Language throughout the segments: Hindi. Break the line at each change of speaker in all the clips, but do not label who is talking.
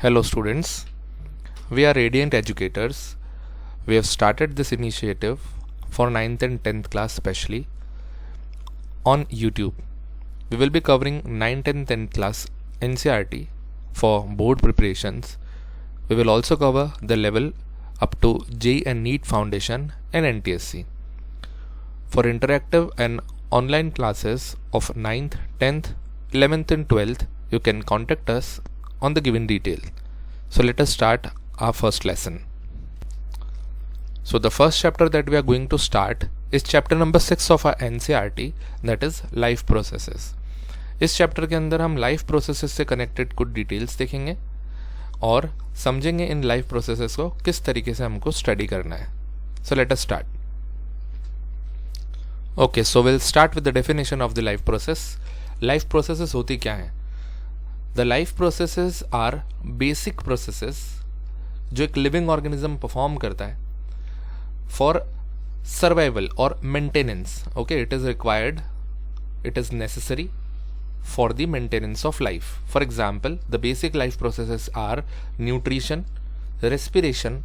Hello students, we are Radiant Educators. We have started this initiative for 9th and 10th class specially on YouTube. We will be covering 9th and 10th class NCERT for board preparations. We will also cover the level up to JEE and NEET Foundation and NTSC. For interactive and online classes of 9th, 10th, 11th and 12th, you can contact us on the given detail. So let us start our first lesson. So the first chapter that we are going to start is chapter number 6 of our NCERT, that is life processes. इस चैप्टर के अंदर हम लाइफ प्रोसेसेस से कनेक्टेड कुछ डिटेल्स देखेंगे और समझेंगे इन लाइफ प्रोसेसेस को किस तरीके से हमको स्टडी करना है. So let us start. Okay, so will start with the definition of the life process. Life processes होती क्या है? The life processes are basic processes जो एक लिविंग ऑर्गेनिज्म परफॉर्म करता है फॉर सर्वाइवल और maintenance. Okay, it is required, it is necessary for the maintenance of life. For example, the basic life processes are nutrition, respiration,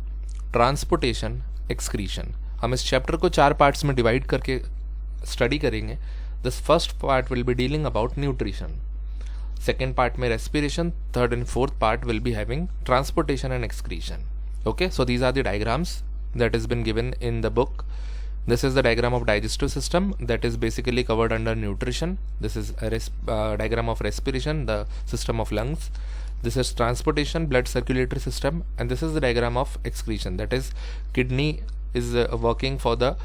transportation, excretion. हम इस चैप्टर को 4 पार्ट्स में डिवाइड करके स्टडी करेंगे. This first part will be dealing about nutrition, second part में respiration, third and fourth part will be having transportation and excretion. Okay, so these are the diagrams that has been given in the book. This is the diagram of digestive system that is basically covered under nutrition. This is a diagram of respiration, the system of lungs. This is transportation, blood circulatory system, and this is the diagram of excretion, that is kidney is working for the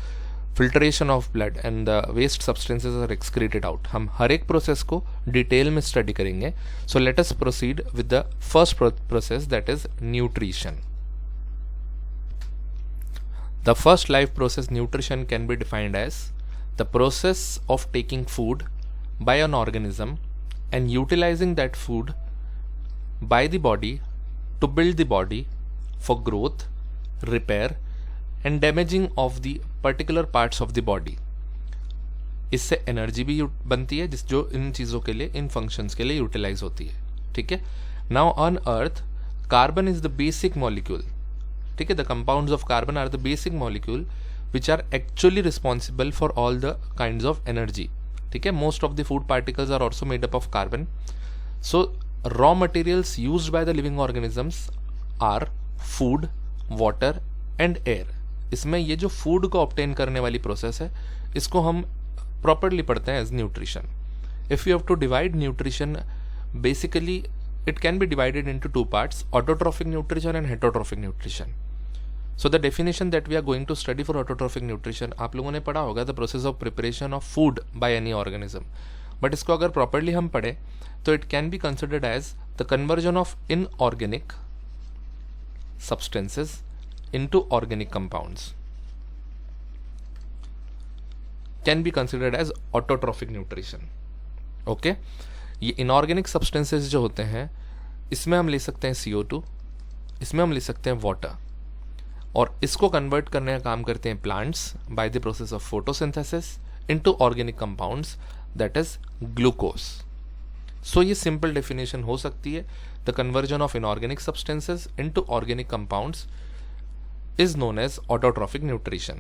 filtration of blood and the waste substances are excreted out. हम हर एक प्रोसेस को डिटेल में स्टडी करेंगे. So let us proceed with the first process, that is nutrition. The first life process, nutrition, can be defined as the process of taking food by an organism and utilizing that food by the body to build the body for growth, repair and damaging of the particular parts of the body. इससे एनर्जी भी बनती है जो इन चीज़ों के लिए, इन फंक्शंस के लिए यूटिलाइज होती है. ठीक है. Now on earth carbon is the basic molecule. ठीक है, the compounds of carbon are the basic molecule which are actually responsible for all the kinds of energy. ठीक है, most of the food particles are also made up of carbon. So raw materials used by the living organisms are food, water and air. इसमें ये जो फूड को ऑब्टेन करने वाली प्रोसेस है इसको हम प्रॉपरली पढ़ते हैं as nutrition. If you have to divide nutrition, basically it can be divided into 2 parts, autotrophic nutrition and heterotrophic nutrition. So the definition that we are going to study for autotrophic nutrition, आप लोगों ने पढ़ा होगा, the process of preparation of food by any organism. But इसको अगर properly हम पढ़े तो it can be considered as the conversion of inorganic substances into organic compounds. Can be considered as autotrophic nutrition. Okay? ये इनऑर्गेनिक सब्सटेंसेस जो होते हैं इसमें हम ले सकते हैं CO2, इसमें हम ले सकते हैं वाटर, और इसको कन्वर्ट करने का काम करते हैं plants by the process of photosynthesis into organic compounds, that is glucose. So ये सिंपल डेफिनेशन हो सकती है. The conversion of inorganic substances into organic compounds is known as autotrophic nutrition.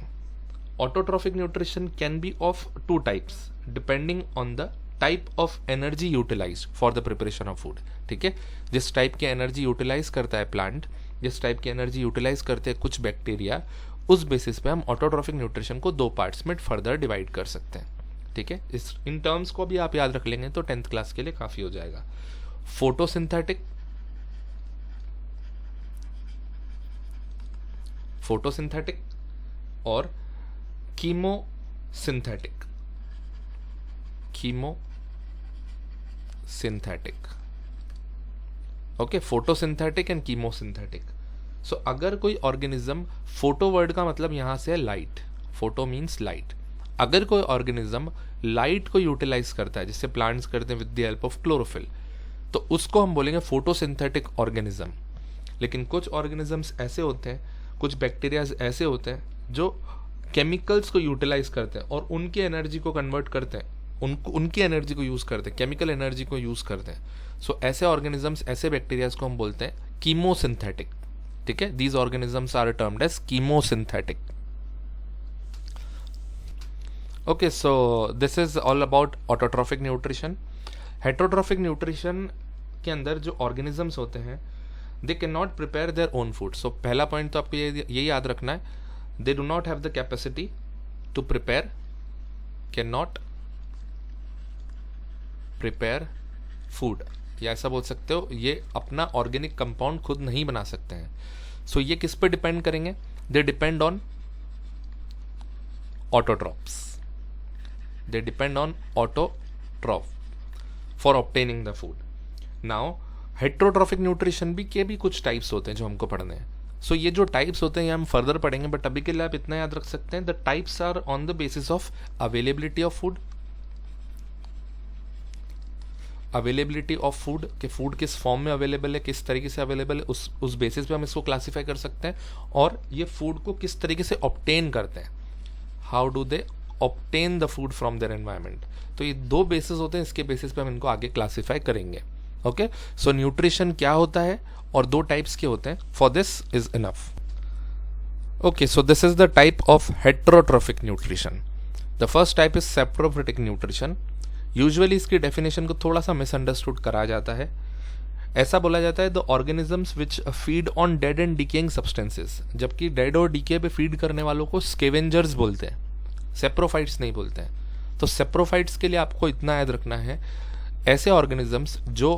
Autotrophic nutrition can be of 2 types depending on the type of energy utilise for the preparation of food. ठीक है, जिस टाइप की एनर्जी यूटिलाइज करता है प्लांट, जिस टाइप की एनर्जी यूटिलाइज करते हैं कुछ बैक्टीरिया, उस बेसिस पे हम ऑटोट्रॉफिक न्यूट्रिशन को 2 पार्ट्स में फर्दर डिवाइड कर सकते हैं. ठीक है, इन टर्म्स को भी आप याद रख लेंगे तो 10th क्लास के लिए काफ़ी हो जाएगा. फोटोसिंथेटिक और chemosynthetic. Okay, photosynthetic and chemosynthetic. So अगर कोई ऑर्गेनिज्म, फोटो वर्ड का मतलब यहाँ से है लाइट, फोटो मीन्स लाइट. अगर कोई ऑर्गेनिज्म लाइट को यूटिलाइज करता है, जिससे प्लांट्स करते हैं with the help of chlorophyll, तो उसको हम बोलेंगे फोटोसिंथेटिक ऑर्गेनिज्म. लेकिन कुछ ऑर्गेनिजम्स ऐसे होते हैं, कुछ बैक्टीरियाज ऐसे होते हैं जो केमिकल्स को यूटिलाइज करते हैं और उनकी एनर्जी को कन्वर्ट करते हैं, उनकी एनर्जी को यूज़ करते हैं, केमिकल एनर्जी को यूज़ करते हैं. सो ऐसे ऑर्गेनिजम्स, ऐसे बैक्टीरियाज को हम बोलते हैं कीमोसिंथेटिक, ठीक है, these organisms are termed as chemosynthetic. Okay, so this is all about autotrophic nutrition. Heterotrophic nutrition के अंदर जो ऑर्गेनिजम्स होते हैं they can not prepare their own food. सो पहला पॉइंट तो आपको ये याद रखना है, they do not have the capacity to prepare, can not prepare food, या ऐसा बोल सकते हो ये अपना ऑर्गेनिक कंपाउंड खुद नहीं बना सकते हैं. सो ये किस पे डिपेंड करेंगे? They depend on autotrophs, they depend on autotroph for obtaining the food. Now heterotrophic nutrition के भी कुछ टाइप्स होते हैं जो हमको पढ़ने हैं. सो ये जो टाइप्स होते हैं ये हम फर्दर पढ़ेंगे, बट अभी के लिए आप इतना याद रख सकते हैं, the types are on the basis of availability of food, availability of food, कि फूड किस फॉर्म में अवेलेबल है, किस तरीके से अवेलेबल है, उस बेसिस पे हम इसको क्लासीफाई कर सकते हैं. और ये फूड को किस तरीके से ऑब्टेन करते हैं, how do they obtain the food from their environment. तो ये दो बेसिस होते हैं, इसके बेसिस पे हम इनको आगे क्लासीफाई करेंगे. ओके, सो न्यूट्रिशन क्या होता है और दो टाइप्स के होते हैं. For this is enough. Okay, so this is the type of heterotrophic nutrition. The first type is saprophytic nutrition. Usually इसकी डेफिनेशन को थोड़ा सा मिसअंडरस्टूड करा जाता है. ऐसा बोला जाता है the organisms which feed on dead and decaying substances, जबकि डेड और डीके पे फीड करने वालों को स्केवेंजर्स बोलते हैं, सेप्रोफाइट्स नहीं बोलते हैं. तो सेप्रोफाइट्स के लिए आपको इतना याद रखना है, ऐसे ऑर्गेनिजम्स जो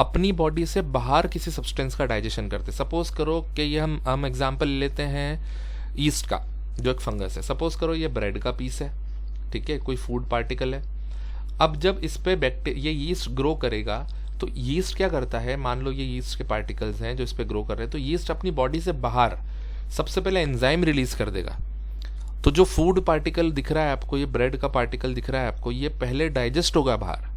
अपनी बॉडी से बाहर किसी सब्सटेंस का डाइजेशन करते. सपोज करो कि ये हम एग्जांपल लेते हैं ईस्ट का, जो एक फंगस है. सपोज करो ये ब्रेड का पीस है, ठीक है, कोई फूड पार्टिकल है. अब जब इस पे ये यीस्ट ग्रो करेगा तो यीस्ट क्या करता है, मान लो ये यीस्ट के पार्टिकल्स हैं जो इस पे ग्रो कर रहे हैं, तो यीस्ट अपनी बॉडी से बाहर सबसे पहले एंजाइम रिलीज कर देगा. तो जो फूड पार्टिकल दिख रहा है आपको, ये ब्रेड का पार्टिकल दिख रहा है आपको, ये पहले डाइजेस्ट होगा बाहर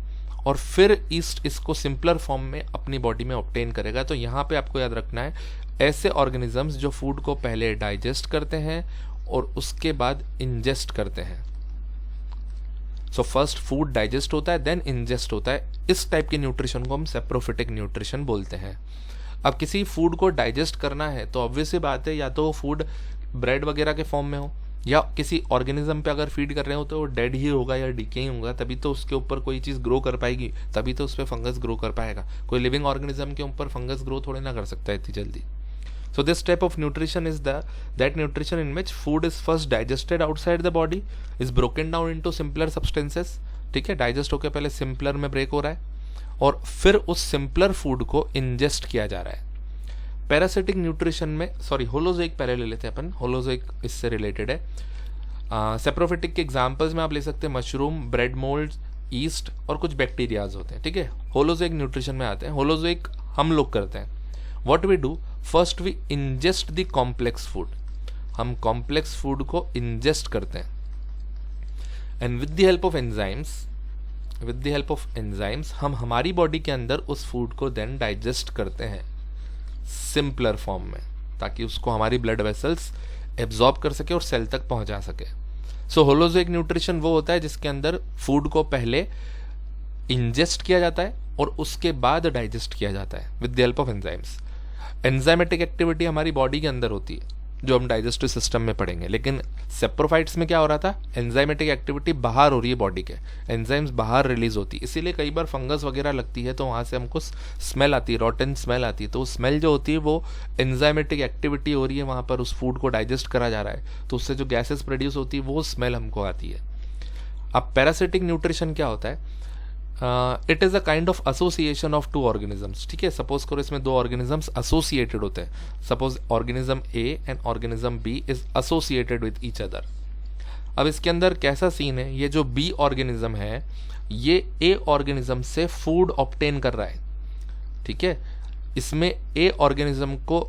और फिर ईस्ट इसको सिंपलर फॉर्म में अपनी बॉडी में ऑब्टेन करेगा. तो यहाँ पे आपको याद रखना है, ऐसे ऑर्गेनिजम्स जो फूड को पहले डाइजेस्ट करते हैं और उसके बाद इंजेस्ट करते हैं. सो फर्स्ट फूड डाइजेस्ट होता है, देन इंजेस्ट होता है. इस टाइप के न्यूट्रिशन को हम सेप्रोफिटिक न्यूट्रिशन बोलते हैं. अब किसी फूड को डाइजेस्ट करना है तो ऑब्वियस सी बात है, या तो वो फूड ब्रेड वगैरह के फॉर्म में हो, या किसी ऑर्गेनिज्म पे अगर फीड कर रहे हो तो वो डेड ही होगा या डीके ही होगा, तभी तो उसके ऊपर कोई चीज़ ग्रो कर पाएगी, तभी तो उस पर फंगस ग्रो कर पाएगा. कोई लिविंग ऑर्गेनिज्म के ऊपर फंगस ग्रो थोड़ी ना कर सकता है इतनी जल्दी. So this type of nutrition is that nutrition in which food is first digested outside the body, is broken down into simpler substances. ठीक है, डाइजेस्ट होकर पहले सिंपलर में ब्रेक हो रहा है और फिर उस सिंपलर फूड को इंजेस्ट किया जा रहा है. पैरासिटिक न्यूट्रिशन में, सॉरी, होलोजोइक पहले ले लेते हैं अपन, होलोजोइक इससे रिलेटेड है. सेप्रोफिटिक के एग्जांपल्स में आप ले सकते हैं मशरूम, ब्रेड मोल्ड, ईस्ट और कुछ बैक्टीरियाज होते हैं. ठीक है, होलोजोइक न्यूट्रिशन में आते हैं. होलोजोइक हम लोग करते हैं. What we do, first we ingest the complex food. हम कॉम्प्लेक्स फूड को इंजेस्ट करते हैं and with the help of enzymes हम हमारी बॉडी के अंदर उस फूड को देन डाइजेस्ट करते हैं सिंपलर फॉर्म में, ताकि उसको हमारी ब्लड वेसल्स एब्जॉर्ब कर सके और सेल तक पहुंचा सके. सो होलोजोइक न्यूट्रिशन वो होता है जिसके अंदर फूड को पहले इंजेस्ट किया जाता है और उसके बाद डाइजेस्ट किया जाता है with the help of enzymes. Enzymatic activity हमारी बॉडी के अंदर होती है जो हम डाइजेस्टिव सिस्टम में पढ़ेंगे, लेकिन सेप्रोफाइट्स में क्या हो रहा था, एंजाइमेटिक एक्टिविटी बाहर हो रही है बॉडी के, एंजाइम्स बाहर रिलीज होती है. इसीलिए कई बार फंगस वगैरह लगती है तो वहाँ से हमको स्मेल आती है, रॉटन स्मेल आती है. तो स्मेल जो होती है वो एंजाइमेटिक एक्टिविटी हो रही है, वहाँ पर उस फूड को डाइजेस्ट करा जा रहा है, तो उससे जो गैसेस प्रोड्यूस होती है वो स्मेल हमको आती है. अब पैरासिटिक न्यूट्रिशन क्या होता है, it is a kind of association of to organisms. ठीक है, सपोज करो इसमें दो ऑर्गेनिजम्स एसोसिएटेड होते हैं. Suppose organism A and organism B is associated with each other. अब इसके अंदर कैसा सीन है, ये जो बी ऑर्गेनिज्म है ये ए ऑर्गेनिज्म से फूड ऑब्टेन कर रहा है. ठीक है, इसमें ए ऑर्गेनिज्म को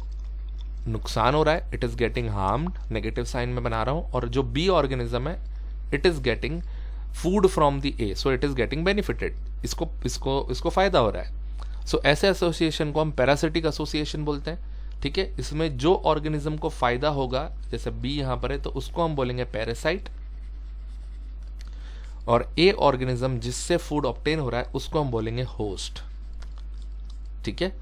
नुकसान हो रहा है, it is getting harmed, negative sign में बना रहा हूँ, और जो बी ऑर्गेनिज्म है it is getting food from the A, so it is getting benefited, इसको फायदा हो रहा है. सो ऐसे एसोसिएशन को हम पैरासिटिक एसोसिएशन बोलते हैं. ठीक है, इसमें जो ऑर्गेनिज्म को फायदा होगा, जैसे बी यहां पर है तो उसको हम बोलेंगे पैरासाइट, और ए ऑर्गेनिज्म जिससे फूड ऑब्टेन हो रहा है उसको हम बोलेंगे होस्ट. ठीक है,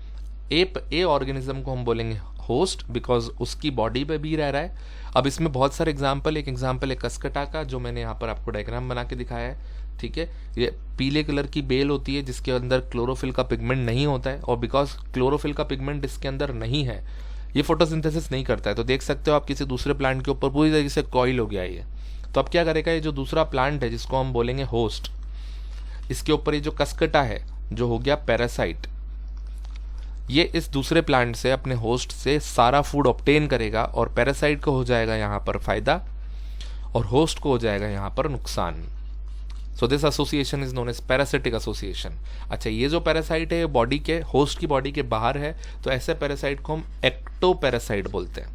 ए ऑर्गेनिज्म को हम बोलेंगे होस्ट, बिकॉज उसकी बॉडी पे भी रह रहा है। अब इसमें बहुत सारे एग्जाम्पल, एक एग्जाम्पल है कसकटा का जो मैंने यहाँ पर आपको डायग्राम बना के दिखाया है, ठीक है। ये पीले कलर की बेल होती है जिसके अंदर क्लोरोफिल का पिगमेंट नहीं होता है, और बिकॉज क्लोरोफिल का पिगमेंट इसके अंदर नहीं है ये फोटोसिंथेसिस नहीं करता है। तो देख सकते हो आप किसी दूसरे प्लांट के ऊपर पूरी तरीके से कॉइल हो गया है ये। तो अब क्या करेगा, ये जो दूसरा प्लांट है जिसको हम बोलेंगे होस्ट, इसके ऊपर ये जो कसकटा है जो हो गया पैरासाइट, ये इस दूसरे प्लांट से अपने होस्ट से सारा फूड ऑब्टेन करेगा, और पैरासाइट को हो जाएगा यहाँ पर फायदा और होस्ट को हो जाएगा यहाँ पर नुकसान। So this association is known as parasitic association. अच्छा, ये जो पैरासाइट है बॉडी के, होस्ट की बॉडी के बाहर है, तो ऐसे पैरासाइट को हम एक्टोपैरासाइट बोलते हैं।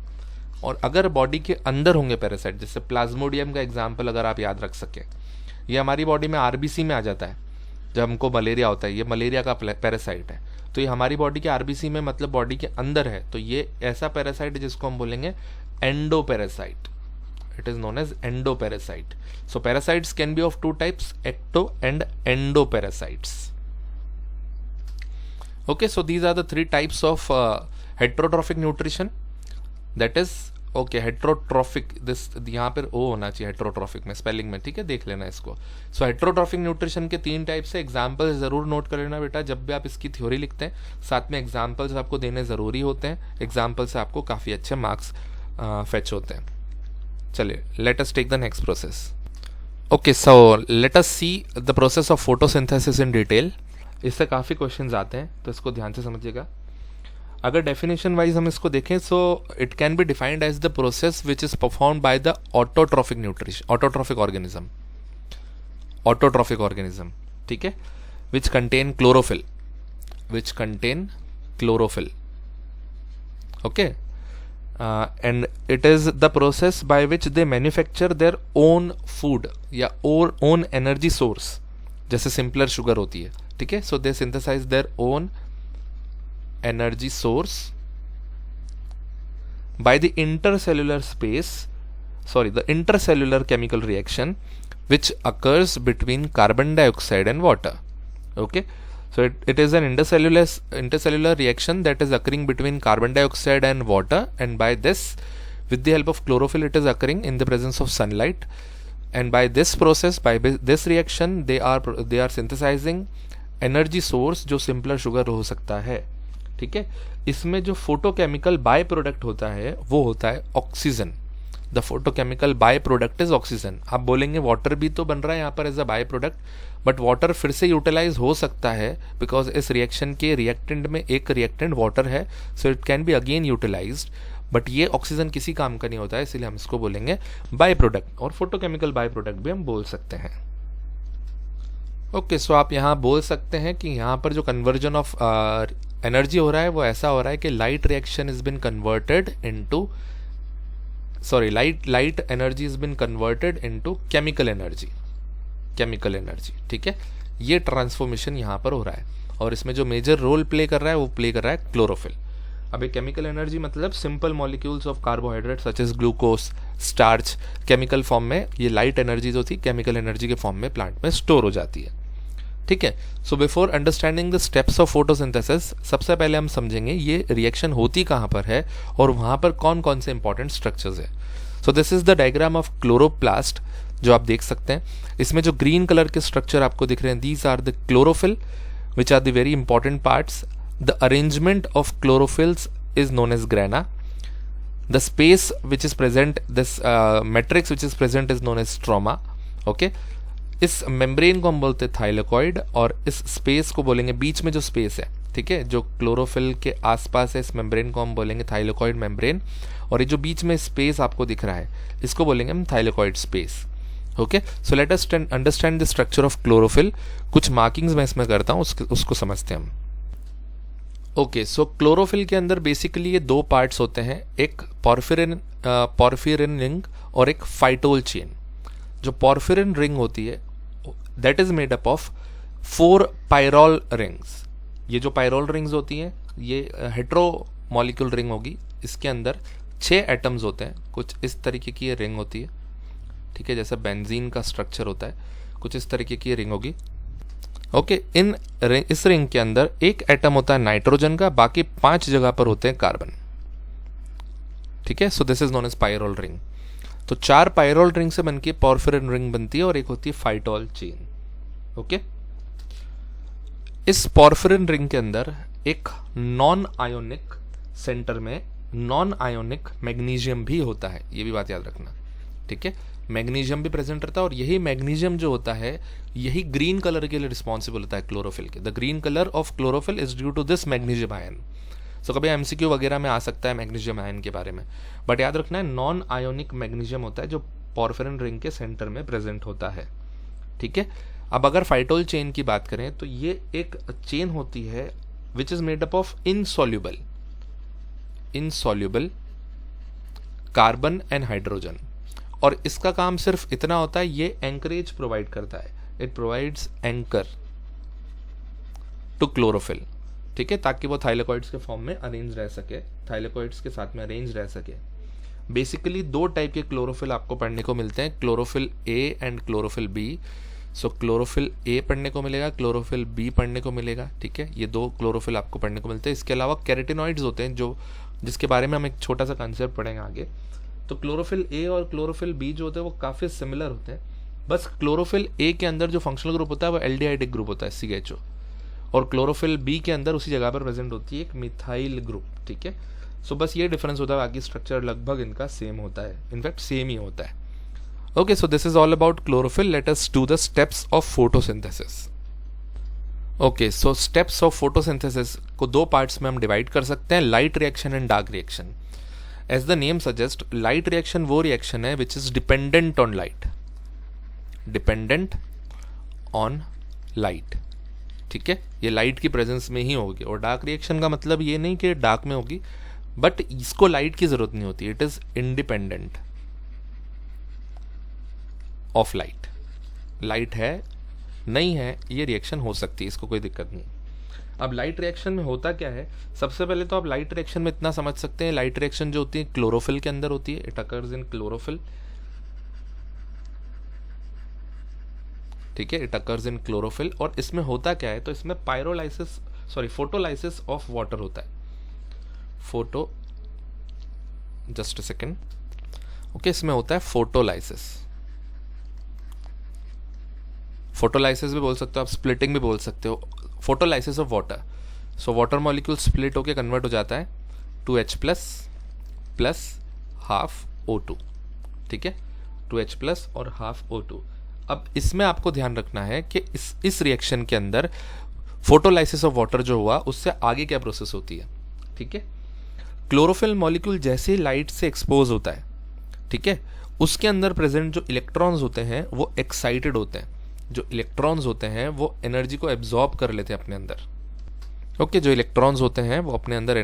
और अगर बॉडी के अंदर होंगे पैरासाइट, जैसे प्लाज्मोडियम का एग्जाम्पल अगर आप याद रख सकें, ये हमारी बॉडी में आरबीसी में आ जाता है जब हमको मलेरिया होता है, ये मलेरिया का पैरासाइट है। तो ये हमारी बॉडी के आरबीसी में, मतलब बॉडी के अंदर है, तो ये ऐसा पैरासाइट है जिसको हम बोलेंगे endoparasite. It is known as endoparasite. So parasites can be of two types, ecto and endoparasites. Okay, so these are the three types of heterotrophic nutrition, that is okay heterotrophic, this यहाँ पर ओ होना चाहिए हेट्रोट्रॉफिक में स्पेलिंग में, ठीक है, देख लेना इसको। सो हेट्रोट्रॉफिक न्यूट्रिशन के 3 टाइप से एग्जाम्पल्स जरूर नोट कर लेना बेटा, जब भी आप इसकी थ्योरी लिखते हैं साथ में एग्जाम्पल्स आपको देने ज़रूरी होते हैं। एग्जाम्पल से आपको काफ़ी अच्छे मार्क्स फेच होते हैं। चलिए, let us take the next process. Okay, so let us see the process of photosynthesis in detail. इससे काफ़ी क्वेश्चंस आते हैं, तो इसको ध्यान से समझिएगा। अगर डेफिनेशन वाइज हम इसको देखें, so it can be defined as the process which is performed by the autotrophic nutrition, autotrophic organism, ठीक है, which contain chlorophyll, okay, and it is the process by which they manufacture their own food या ओन एनर्जी सोर्स, जैसे सिंपलर शुगर होती है, ठीक है। So they synthesise their own energy source by the intercellular chemical reaction which occurs between carbon dioxide and water. Okay, so it is an intercellular reaction that is occurring between carbon dioxide and water, and by this, with the help of chlorophyll, it is occurring in the presence of sunlight, and by this process, by this reaction, they are synthesizing energy source जो simpler sugar हो सकता है, ठीक है। इसमें जो फोटोकेमिकल बाय प्रोडक्ट होता है वो होता है oxygen. The photochemical by product is oxygen. आप बोलेंगे वाटर भी तो बन रहा है यहाँ पर as a by product, but water फिर से यूटिलाइज हो सकता है बिकॉज इस रिएक्शन के रिएक्टेंट में एक रिएक्टेंट वाटर है, so it can be again utilised, but ये ऑक्सीजन किसी काम का नहीं होता है, इसलिए हम इसको बोलेंगे बाय प्रोडक्ट, और फोटोकेमिकल बाय प्रोडक्ट भी हम बोल सकते हैं। ओके, सो आप यहाँ बोल सकते हैं कि यहाँ पर जो कन्वर्जन ऑफ एनर्जी हो रहा है वो ऐसा हो रहा है कि light energy is been converted into chemical energy, ठीक है। ये ट्रांसफॉर्मेशन यहाँ पर हो रहा है, और इसमें जो मेजर रोल प्ले कर रहा है वो प्ले कर रहा है क्लोरोफिल। अब ये केमिकल एनर्जी मतलब simple molecules of carbohydrate such as glucose, starch, chemical form में ये लाइट एनर्जी जो थी केमिकल एनर्जी के फॉर्म में प्लांट में स्टोर हो जाती है, ठीक है। So before understanding the steps of photosynthesis, सबसे पहले हम समझेंगे ये रिएक्शन होती कहाँ पर है और वहाँ पर कौन कौन से इंपॉर्टेंट स्ट्रक्चर्स है। So this is the diagram of chloroplast जो आप देख सकते हैं। इसमें जो ग्रीन कलर के स्ट्रक्चर आपको दिख रहे हैं, these are the chlorophyll which are the very important parts. The arrangement of chlorophylls is known as grana. The space which is present, this matrix which is present is known as stroma, okay. इस मेम्ब्रेन को हम बोलते हैं थाइलेकॉइड, और इस स्पेस को बोलेंगे, बीच में जो स्पेस है, ठीक है, जो क्लोरोफिल के आसपास है, इस मेम्ब्रेन को हम बोलेंगे थाइलेकॉइड मेम्ब्रेन, और ये जो बीच में स्पेस आपको दिख रहा है इसको बोलेंगे हम thylakoid space, okay. So let us understand the structure of chlorophyll. कुछ मार्किंग्स मैं इसमें करता हूँ, उसको समझते हैं हम। ओके, सो क्लोरोफिल के अंदर बेसिकली ये 2 पार्ट्स होते हैं, एक पॉर्फिरिन रिंग और एक फाइटोल चेन। जो पॉर्फिरिन रिंग होती है that is made up of 4 pyrrole rings. ये जो पायरोल रिंग्स होती हैं ये हेट्रो मॉलिक्यूल रिंग होगी, इसके अंदर 6 एटम्स होते हैं। कुछ इस तरीके की ये रिंग होती है, ठीक है, जैसे बेंजीन का स्ट्रक्चर होता है, कुछ इस तरीके की ये रिंग होगी। ओके, इस रिंग के अंदर एक एटम होता है नाइट्रोजन का, बाकी 5 जगह पर होते हैं कार्बन। ठीक है, so this is known as pyrrole ring. तो 4 पायरोल रिंग से बनके पॉर्फिरिन रिंग बनती है और एक होती है फाइटोल चेन। ओके, इस पॉर्फिरिन रिंग के अंदर एक नॉन आयोनिक सेंटर में नॉन आयोनिक मैग्नीशियम भी होता है, ये भी बात याद रखना। ठीक है, मैग्नीशियम भी प्रेजेंट रहता है और यही मैग्नीशियम जो होता है यही ग्रीन कलर के लिए रिस्पॉन्सिबल होता है क्लोरोफिल के। The green colour of chlorophyll is due to this magnesium ion. So कभी एमसीक्यू वगैरह में आ सकता है मैग्नीशियम आयन के बारे में, बट याद रखना है नॉन आयोनिक मैग्नीशियम होता है जो पॉर्फिरिन रिंग के सेंटर में प्रेजेंट होता है। ठीक है, अब अगर फाइटोल चेन की बात करें तो ये एक चेन होती है which is made up of insoluble carbon and hydrogen, और इसका काम सिर्फ इतना होता है, ये एंकरेज प्रोवाइड करता है, it provides anchor to chlorophyll. ठीक है, ताकि वो थाइलेकोइड्स के फॉर्म में अरेंज रह सके, थाइलेकोइड्स के साथ में अरेंज रह सके। बेसिकली 2 टाइप के क्लोरोफिल आपको पढ़ने को मिलते हैं, chlorophyll a and chlorophyll b. So chlorophyll a पढ़ने को मिलेगा, क्लोरोफिल बी पढ़ने को मिलेगा। ठीक है, ये 2 क्लोरोफिल आपको पढ़ने को मिलते हैं। इसके अलावा कैरोटिनॉइड्स होते हैं जिसके बारे में हम एक छोटा सा कंसेप्ट पढ़ेंगे आगे। तो क्लोरोफिल ए और क्लोरोफिल बी जो होते हैं वो काफ़ी सिमिलर होते हैं, बस क्लोरोफिल ए के अंदर जो फंक्शनल ग्रुप होता है वो एल्डिहाइडिक ग्रुप होता है CHO, और क्लोरोफिल बी के अंदर उसी जगह पर प्रेजेंट होती है एक मिथाइल ग्रुप। ठीक है, सो बस ये डिफरेंस होता है, बाकी स्ट्रक्चर लगभग इनका सेम होता है, इनफैक्ट सेम ही होता है। Okay, so this is all about chlorophyll. Let us do the steps of photosynthesis. Okay, so steps of photosynthesis को 2 पार्ट्स में हम डिवाइड कर सकते हैं, light reaction and dark reaction. As the name suggest, light reaction वो रिएक्शन है which is dependent on light, dependent on light. ठीक है, ये लाइट की प्रेजेंस में ही होगी, और डार्क रिएक्शन का मतलब ये नहीं कि डार्क में होगी, बट इसको लाइट की जरूरत नहीं होती, it is independent of light. Light है नहीं है ये रिएक्शन हो सकती है, इसको कोई दिक्कत नहीं। अब लाइट रिएक्शन में होता क्या है, सबसे पहले तो आप लाइट रिएक्शन में इतना समझ सकते हैं, लाइट रिएक्शन जो होती है क्लोरोफिल के अंदर होती है, इट अकर्स इन क्लोरोफिल। ठीक है, इट अकर्स इन क्लोरोफिल, और इसमें होता क्या है, तो इसमें फोटोलाइसिस ऑफ वाटर होता है। Just a second. ओके, इसमें होता है फोटोलाइसिस भी बोल सकते हो आप, स्प्लिटिंग भी बोल सकते हो, photolysis of water. So water molecule split होकर कन्वर्ट हो जाता है to H plus half O2। ठीक है, 2H प्लस और हाफ O2। अब इसमें आपको ध्यान रखना है कि इस रिएक्शन के अंदर फोटोलाइसिस ऑफ वाटर जो हुआ उससे आगे क्या प्रोसेस होती है। ठीक है, क्लोरोफिल मॉलिक्यूल जैसे लाइट से एक्सपोज होता है, ठीक है, उसके अंदर प्रेजेंट जो इलेक्ट्रॉन्स होते हैं वो एक्साइटेड होते हैं। जो इलेक्ट्रॉन्स होते हैं वो एनर्जी को एब्जॉर्ब कर लेते हैं अपने अंदर। ओके, जो इलेक्ट्रॉन्स होते हैं वो अपने अंदर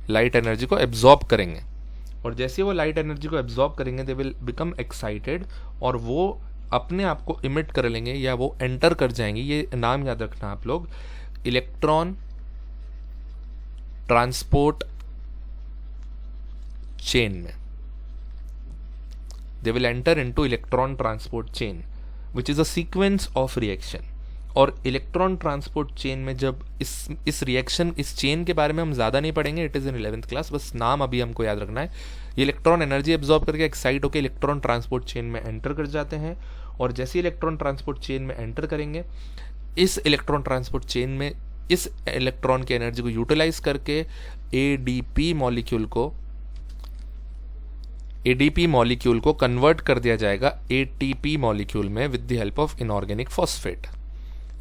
लाइट एनर्जी को एब्जॉर्ब करेंगे, और जैसे वो लाइट एनर्जी को एब्जॉर्ब करेंगे दे विल बिकम एक्साइटेड, और वो अपने आप को इमिट कर लेंगे या वो एंटर कर जाएंगे। ये नाम याद रखना आप लोग, इलेक्ट्रॉन ट्रांसपोर्ट चेन में। They will enter into electron transport chain, which is a sequence of reaction. और इलेक्ट्रॉन ट्रांसपोर्ट चेन में जब इस रिएक्शन, इस चेन के बारे में हम ज़्यादा नहीं पढ़ेंगे, it is in 11th class, बस नाम अभी हमको याद रखना है। ये इलेक्ट्रॉन एनर्जी एब्जॉर्ब करके एक्साइट होकर इलेक्ट्रॉन ट्रांसपोर्ट चेन में एंटर कर जाते हैं, और जैसे इलेक्ट्रॉन ट्रांसपोर्ट चेन में एंटर करेंगे, इस इलेक्ट्रॉन ट्रांसपोर्ट चेन में इस इलेक्ट्रॉन की एनर्जी को यूटिलाइज करके ADP मॉलिक्यूल को कन्वर्ट कर दिया जाएगा ATP मॉलिक्यूल में with the help of inorganic phosphate.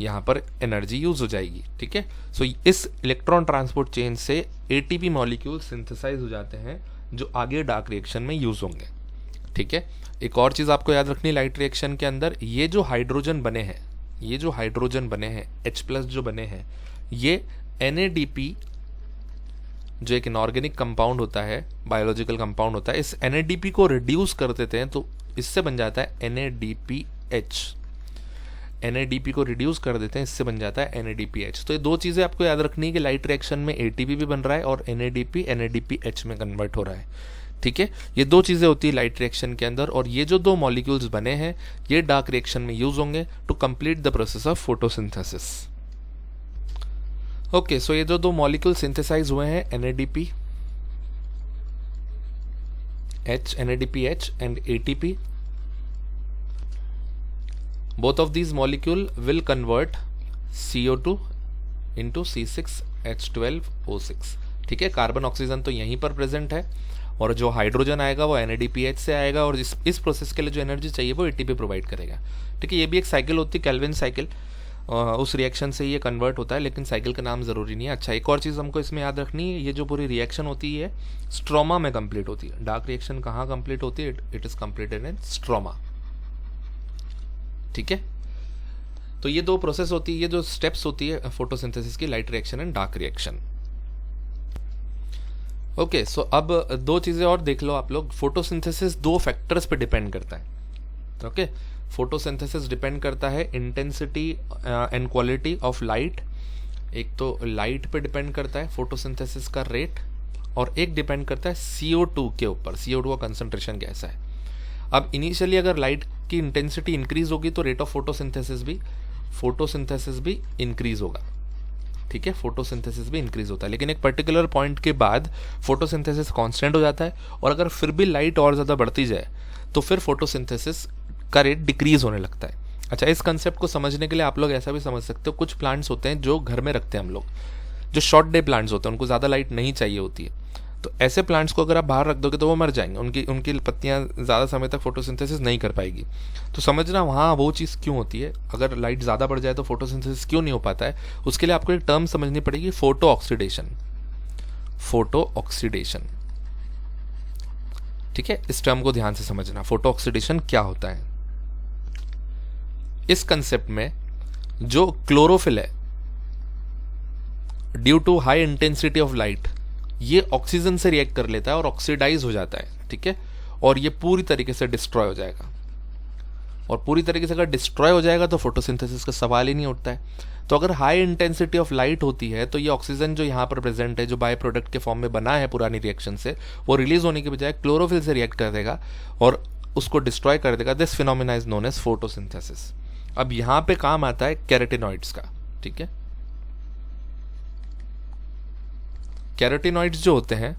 यहाँ पर एनर्जी यूज हो जाएगी। ठीक है, सो इस इलेक्ट्रॉन ट्रांसपोर्ट चेन से ATP मॉलिक्यूल सिंथेसाइज हो जाते हैं जो आगे डार्क रिएक्शन में यूज होंगे। ठीक है, एक और चीज़ आपको याद रखनी लाइट रिएक्शन के अंदर, ये जो हाइड्रोजन बने हैं H+ जो बने हैं, ये NADP जो एक इनऑर्गेनिक कंपाउंड होता है, बायोलॉजिकल कंपाउंड होता है, इस NADP को रिड्यूस कर देते हैं तो इससे बन जाता है NADPH। NADP को रिड्यूस कर देते हैं, इससे बन जाता है NADPH। तो ये 2 चीज़ें आपको याद रखनी है कि लाइट रिएक्शन में ATP भी बन रहा है और NADP NADPH में कन्वर्ट हो रहा है। ठीक है, ये दो चीज़ें होती है लाइट रिएक्शन के अंदर, और ये जो दो मॉलिक्यूल्स बने हैं ये डार्क रिएक्शन में यूज होंगे to complete the process of photosynthesis. Okay, so ये जो दो मॉलिक्यूल सिंथेसाइज हुए हैं NADP H and ATP, both of these molecule will convert CO2 into C6H12O6। ठीक है, कार्बन ऑक्सीजन तो यहीं पर प्रेजेंट है, और जो हाइड्रोजन आएगा वो NADPH से आएगा, और इस प्रोसेस के लिए जो एनर्जी चाहिए वो ATP प्रोवाइड करेगा। ठीक है, ये भी एक साइकिल होती है, केल्विन साइकिल, उस रिएक्शन से ये कन्वर्ट होता है, लेकिन साइकिल का नाम ज़रूरी नहीं है। अच्छा, एक और चीज़ हमको इसमें याद रखनी है, ये जो पूरी रिएक्शन होती है स्ट्रोमा में कंप्लीट होती है। डार्क रिएक्शन कहाँ कंप्लीट होती है? It is completed in stroma. ठीक है, तो ये दो प्रोसेस होती है, ये जो स्टेप्स होती है फोटोसिंथेसिस की, light reaction and dark reaction. Okay, so अब दो चीज़ें और देख लो आप लोग। फोटोसिंथेसिस दो फैक्टर्स पे डिपेंड करता है। ओके, फोटोसिंथेसिस डिपेंड करता है intensity and quality of light. एक तो लाइट पे डिपेंड करता है फोटोसिंथेसिस का रेट, और एक डिपेंड करता है CO2 के ऊपर, CO2 का कंसंट्रेशन कैसा है। अब इनिशियली अगर लाइट की इंटेंसिटी इंक्रीज होगी तो रेट ऑफ फोटोसिंथेसिस भी इंक्रीज होगा। ठीक है, फोटोसिंथेसिस भी इंक्रीज होता है, लेकिन एक पर्टिकुलर पॉइंट के बाद फोटोसिंथेसिस कांस्टेंट हो जाता है, और अगर फिर भी लाइट और ज़्यादा बढ़ती जाए तो फिर फोटोसिंथेसिस का रेट डिक्रीज होने लगता है। अच्छा, इस कंसेप्ट को समझने के लिए आप लोग ऐसा भी समझ सकते हो, कुछ प्लांट्स होते हैं जो घर में रखते हैं हम लोग, जो शॉर्ट डे प्लांट्स होते हैं, उनको ज़्यादा लाइट नहीं चाहिए होती है, तो ऐसे प्लांट्स को अगर आप बाहर रख दोगे तो वो मर जाएंगे, उनकी पत्तियां ज़्यादा समय तक फोटोसिंथेसिस नहीं कर पाएगी। तो समझना वहाँ वो चीज़ क्यों होती है, अगर लाइट ज़्यादा बढ़ जाए तो फोटोसिंथेसिस क्यों नहीं हो पाता है, उसके लिए आपको एक टर्म समझनी पड़ेगी, फोटो ऑक्सीडेशन। ठीक है, इस टर्म को ध्यान से समझना, फोटो ऑक्सीडेशन क्या होता है। इस कंसेप्ट में जो क्लोरोफिल है, due to high intensity of light, ये ऑक्सीजन से रिएक्ट कर लेता है और ऑक्सीडाइज हो जाता है। ठीक है, और ये पूरी तरीके से डिस्ट्रॉय हो जाएगा, और पूरी तरीके से अगर डिस्ट्रॉय हो जाएगा तो फोटोसिंथेसिस का सवाल ही नहीं उठता है। तो अगर हाई इंटेंसिटी ऑफ लाइट होती है तो ये ऑक्सीजन जो यहाँ पर प्रेजेंट है, जो बाय प्रोडक्ट के फॉर्म में बना है पुरानी रिएक्शन से, वो रिलीज होने के बजाय क्लोरोफिल से रिएक्ट कर देगा और उसको डिस्ट्रॉय कर देगा। This phenomena is known as photosynthesis. अब यहाँ पे काम आता है कैरोटीनॉइड्स का। ठीक है, कैरोटीनॉइड्स जो होते हैं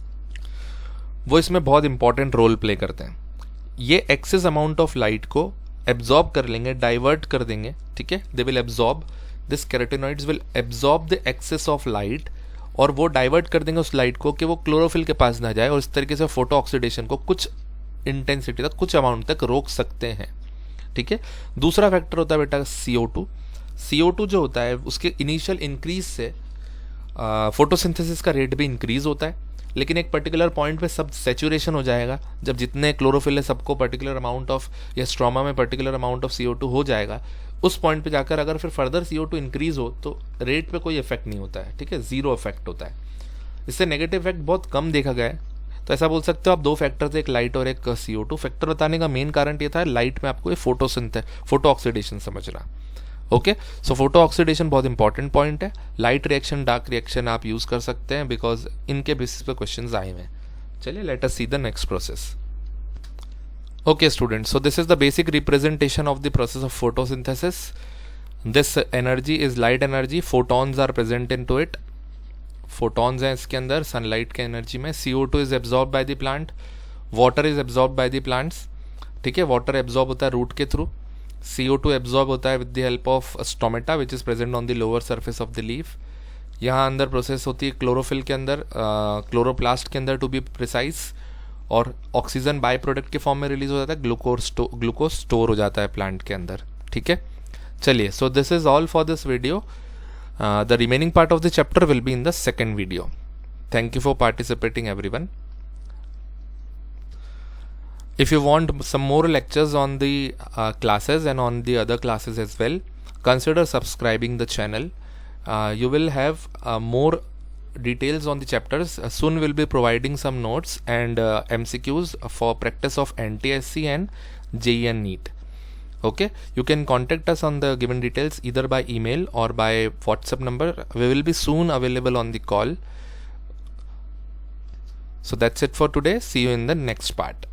वो इसमें बहुत इंपॉर्टेंट रोल प्ले करते हैं। ये एक्सेस अमाउंट ऑफ लाइट को एब्जॉर्ब कर लेंगे, डाइवर्ट कर देंगे। ठीक है, they will absorb, this carotenoids will absorb the excess of light, और वो डाइवर्ट कर देंगे उस लाइट को कि वो क्लोरोफिल के पास ना जाए, और इस तरीके से फोटो ऑक्सीडेशन को कुछ इंटेंसिटी तक, कुछ अमाउंट तक रोक सकते हैं। ठीक है, दूसरा फैक्टर होता है बेटा CO2। CO2 जो होता है उसके इनिशियल इंक्रीज से फोटोसिंथेसिस का रेट भी इंक्रीज होता है, लेकिन एक पर्टिकुलर पॉइंट पे सब सेचुरेशन हो जाएगा। जब जितने क्लोरोफिल है सबको पर्टिकुलर अमाउंट ऑफ, या स्ट्रोमा में पर्टिकुलर अमाउंट ऑफ CO2 हो जाएगा, उस पॉइंट पे जाकर अगर फिर फर्दर CO2 इंक्रीज हो तो रेट पे कोई इफेक्ट नहीं होता है। ठीक है, जीरो इफेक्ट होता है। इससे नेगेटिव इफेक्ट बहुत कम देखा गया है। तो ऐसा बोल सकते हो आप, दो फैक्टर थे, एक लाइट और एक CO2। फैक्टर बताने का मेन कारण ये था, लाइट में आपको ये फोटो ऑक्सीडेशन समझना। ओके, सो फोटो ऑक्सीडेशन बहुत इंपॉर्टेंट पॉइंट है। लाइट रिएक्शन, डार्क रिएक्शन आप यूज कर सकते हैं, बिकॉज इनके बेसिस पे क्वेश्चंस आए हुए हैं। चलिए, let us see the next process. Okay students, so this is the basic representation of the process of photosynthesis. This energy is light energy, photons are present in to it. Photons हैं इसके अंदर सनलाइट के एनर्जी में। CO2 is absorb by the plant, water is absorb by the plants. ठीक है, वाटर एब्जॉर्ब होता है रूट के थ्रू, CO2 एब्जॉर्ब होता है with the help of stomata which is present on the lower surface of the leaf. यहाँ अंदर प्रोसेस होती है क्लोरोफिल के अंदर, क्लोरोप्लास्ट के अंदर टू बी प्रिसाइज, और ऑक्सीजन बाय प्रोडक्ट के फॉर्म में रिलीज हो जाता है, ग्लूकोज स्टोर हो जाता है प्लांट के अंदर। ठीक है, चलिए, सो this is all for this video. The remaining part of the chapter will be in the second video. Thank you for participating everyone. If you want some more lectures on the classes and on the other classes as well, consider subscribing the channel. You will have more details on the chapters. Soon we'll be providing some notes and MCQs for practice of NTSC and JEE and NEET. Okay, you can contact us on the given details either by email or by WhatsApp number. We will be soon available on the call. So that's it for today. See you in the next part.